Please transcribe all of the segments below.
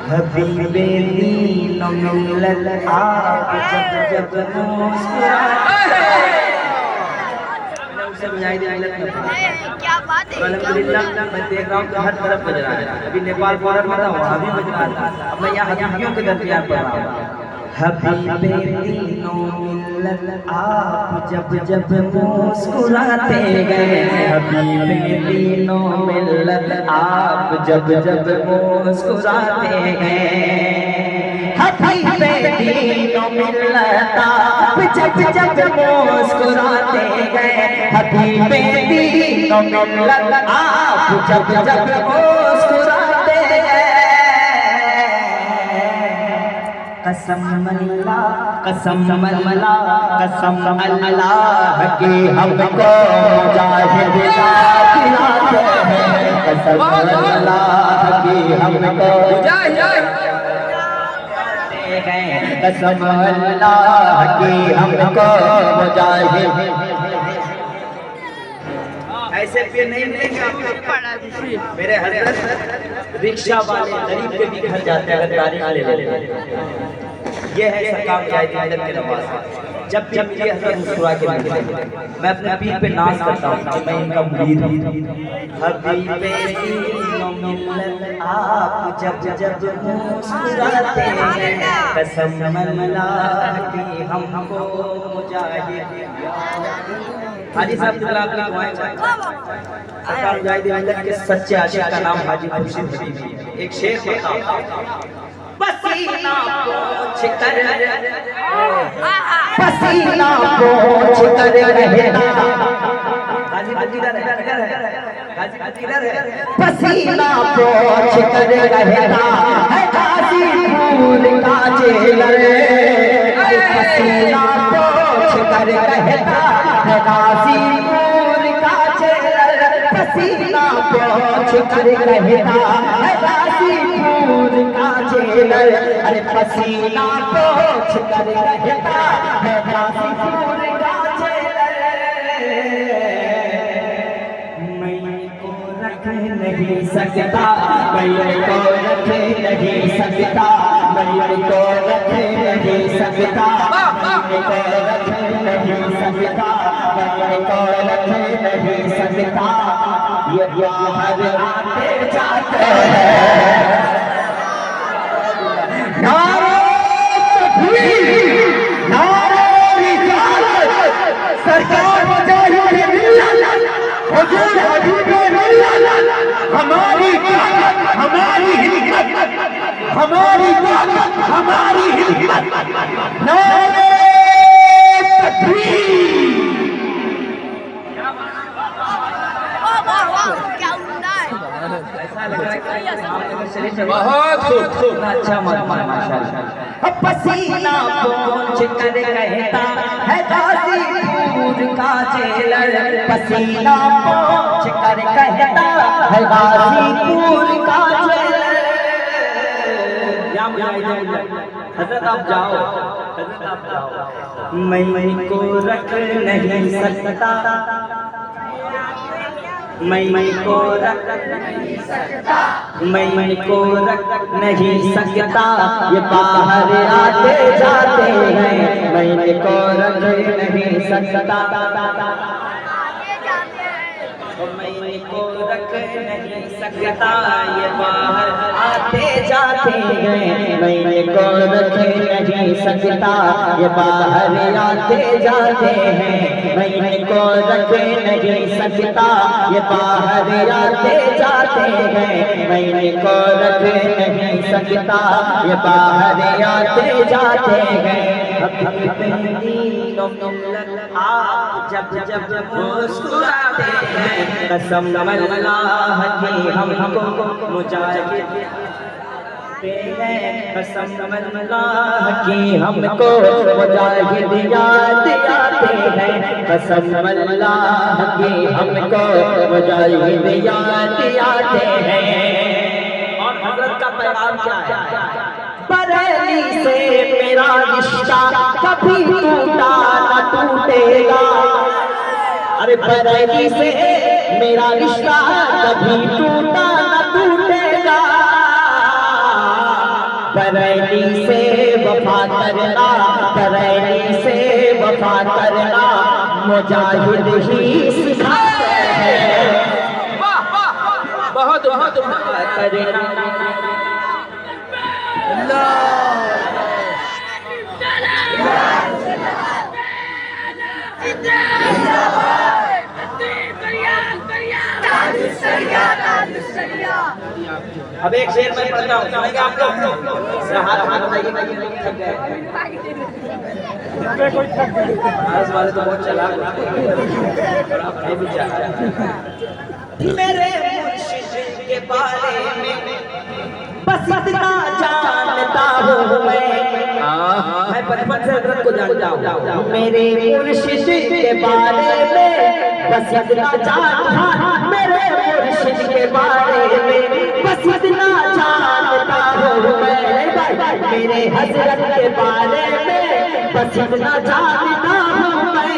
हबीबे दीन मिलत आप जब जब मुस्कुराते क्या बात है। अल्हम्दुलिल्लाह मैं देख रहा हूँ कि हर तरफ बज रहा है। अभी नेपाल बॉर्डर में था वहाँ भी बज रहा था। अब मैं यहाँ हबीबियों के दरमियान पढ़ रहा हूँ। हबीबे दीनों मिलत आप जब जब मुस्कुराते गए। हबीबे दीनों मिलत आप जब जब मुस्कुराते गए। हबीबे दीनों मिलत आप जब जब मुस्कुराते गए। हबीबे दीनों मिलत आप जब जब मुस्कुराते गए। कसम अल्लाह कसम अल्लाह कसम अल्लाह की हमको जाहिद खिलाते हैं। कसम अल्लाह की हमको कसम अल्लाह की हमको मुजाहिद। ऐसे पेड़ नहीं मिलेंगे आपको। मेरे हज़रत रिक्शा वाले गरीब के भी घर जाते हैं अगर गाड़ी ले लेते हैं। ये है सरकार मुजाहिद के नवाज। जब जब ये हज़रत मुस्कुरा के मिलते हैं मैं अपने पीर पे नाज करता हूँ कि मैं इनका मुरीद हूँ। हबीबे दीनों मिलत आप जब जब मुस्कुराते हैं। कसम अल्लाह की हमको मुजाहिद। हाजी साहब आपकी दुआएं चाहें। सरकार मुजाहिद के सच्चे आशिक का नाम हाजी खुर्शीद हबीबी। एक शेर बताओ। पसीना पोंछ कर पसीना पोंछ कर रहता। गाजीपुर किधर है? गाजीपुर किधर है? पसीना पोंछ कर रहता है गाजीपुर का जेलर। पसीना पोंछ कर रहता है गाजीपुर का जेलर। पसीना पोंछ कर रहता है गाजीपुर का जेलर। अरे पसीना पोंछ कर रहता है गाजीपुर का जेलर। मैं को रख नहीं सकता मैं को रख नहीं सकता मैं को रख नहीं सकता मैं को रख नहीं सकता मैं को रख नहीं सकता। ये बाहर आते जाते हैं। नारे तकबीर नारे रिसालत सरकार मुजाहिद मिल्लत हुजूर हबीबे मिल्लत। हमारी ताकत हमारी हिम्मत हमारी ताकत हमारी हिम्मत। नारे तकबीर। क्या उम्दा है। बहुत खूब अच्छा माशाल्लाह। पसीना पोंछ कर कहता है गाजीपुर का जेलर। पसीना पोंछ कर कहता है गाजीपुर का जेलर। हज़रत आप जाओ हज़रत आप जाओ। मैं को रख नहीं सकता मैं को रख नहीं सकता मैं को रख नहीं सकता। ये बाहर आते जाते हैं मैं को रख नहीं सकता। मैं को रख नहीं सकता। ये बाहर आते जाते हैं मैं को रख नहीं सकता। ये बाहर आते जाते हैं मैं को रख नहीं सकता। ये बाहर आते जाते हैं मैं को रख नहीं सकता। ये बाहर आते जाते हैं। आप जब जब मुस्कुराते हैं। कसम अल्लाह की हमको मुजाहिद कसम अल्लाह की हमको मुजाहिद याद आते हैं। कसम अल्लाह की हमको मुजाहिद याद आते हैं। और हज़रत का पैगाम क्या है? बरेली से मेरा रिश्ता कभी टूटा न टूटेगा। अरे बरेली से मेरा रिश्ता कभी टूटा न टूटेगा। करैली से वफा करना, करैली से वफा करना मुजाहिद ही सिखाते हैं। बहुत बहुत करना अब एक शेर मैं पढ़ता हूँ, सुनेंगे आप लोग? हाथ बताइए थक गए। वाले तो बहुत चला मेरे मुर्शिद के बारे में बस इतना जानता हूँ मैं बचपन से हजरत को जानता हूँ। मेरे मुर्शिद के बारे में बस इतना जानता, मेरे मुर्शिद के बारे में बस इतना जानता हूँ मैं। मेरे हजरत के बारे में बस इतना जानता हूँ मैं।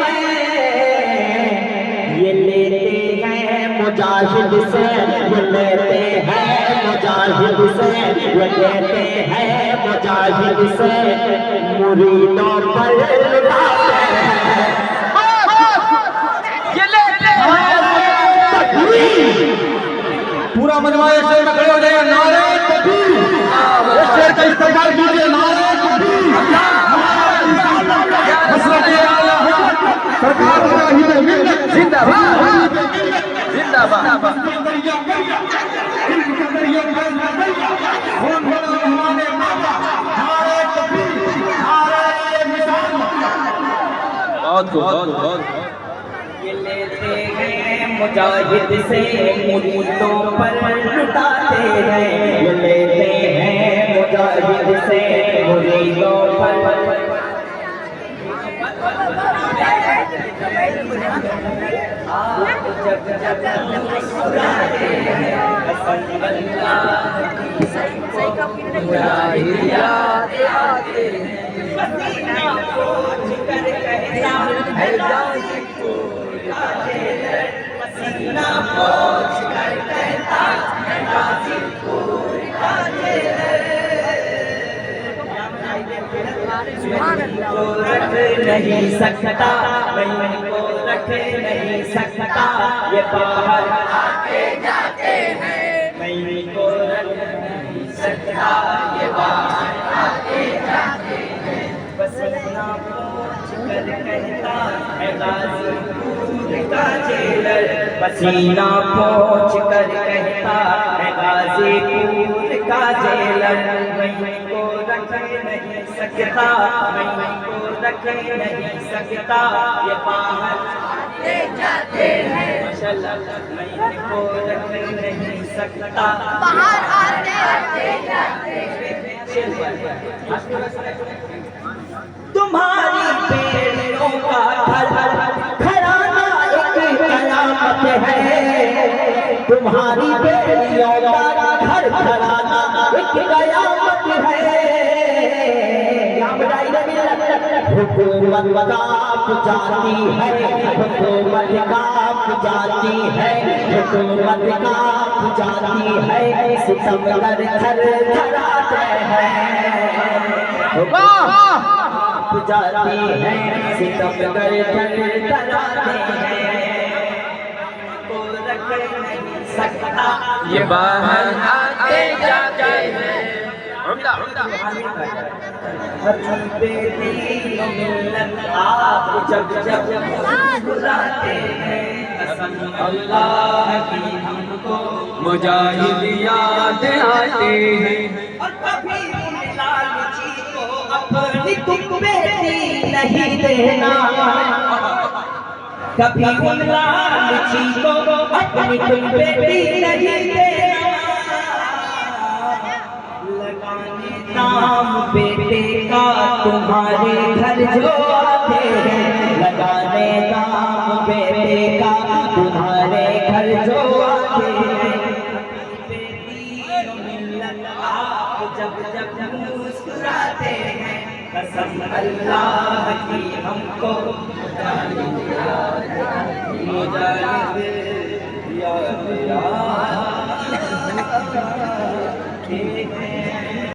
ये लेते हैं मुजाहिद से, ये लेते हैं मुजाहिद से, ये लेते हैं मुजाहिद से, मुरीदों पर लुटाते हैं। ये लेते हैं पूरा मनवा एक शेर में खड़े हो जाएगा। नारे तकबीर, इस शेर का इस्तेमाल कीजिए। नारे तकबीर, हज़रत आला हज़रत सरकार मुजाहिद मिल्लत जिंदाबाद जिंदाबाद। बहुत ये लेते हैं मुजाहिद से, मुरीदों पर लुटाते हैं। ये लेते हैं मुजाहिद से, मुरीदों पर जब जब मुस्कुराते हैं मुजाहिद याद आते हैं। पसीना पोंछ कर कहता है गाज़ीपुर का जेलर, पसीना पोंछ कर कहता है गाज़ीपुर का जेलर। को रख नहीं सकता, मैं को रख नहीं सकता, ये बाहर आते जाते हैं। मैं को रख नहीं सकता, ये बाहर आते जाते हैं। पसीना पोंछ कर कहता है गाज़ीपुर का जेलर, पसीना पोंछ कर कहता है गाज़ीपुर का जेलर। मैं को रख नहीं सकता, मैं को रख नहीं सकता, ये बाहर आते जाते हैं। मैं को रख नहीं सकता, बाहर आते जाते तुम्हारी बेड़ियों का घराना एक कयामत है। तुम्हारी बेड़ियों का घर घराना एक कयामत है। हुकूमत कांप जाती है, हुकूमत कांप जाती है, हुकूमत कांप जाती है। सितम कर थर थराते हैं, कांप जाती है, सितम कर थर थराते हैं। को रख नहीं सकता, ये बाहर आते जाते हैं। आप जब जब मुस्कुराते हैं, अल्लाह की हमको मुजाहिद याद आते हैं। और कभी उन लालची को अपनी तुम बेटी नहीं देना, कभी उन लालची को अपनी तुम बेटी नहीं देना। नाम बेटे का तुम्हारे घर जो आते हैं, लगाने नाम बेटे का तुम्हारे घर जो आते हैं। आप जब जब मुस्कुराते हैं, कसम अल्लाह की हमको मुजाहिद याद आते हैं।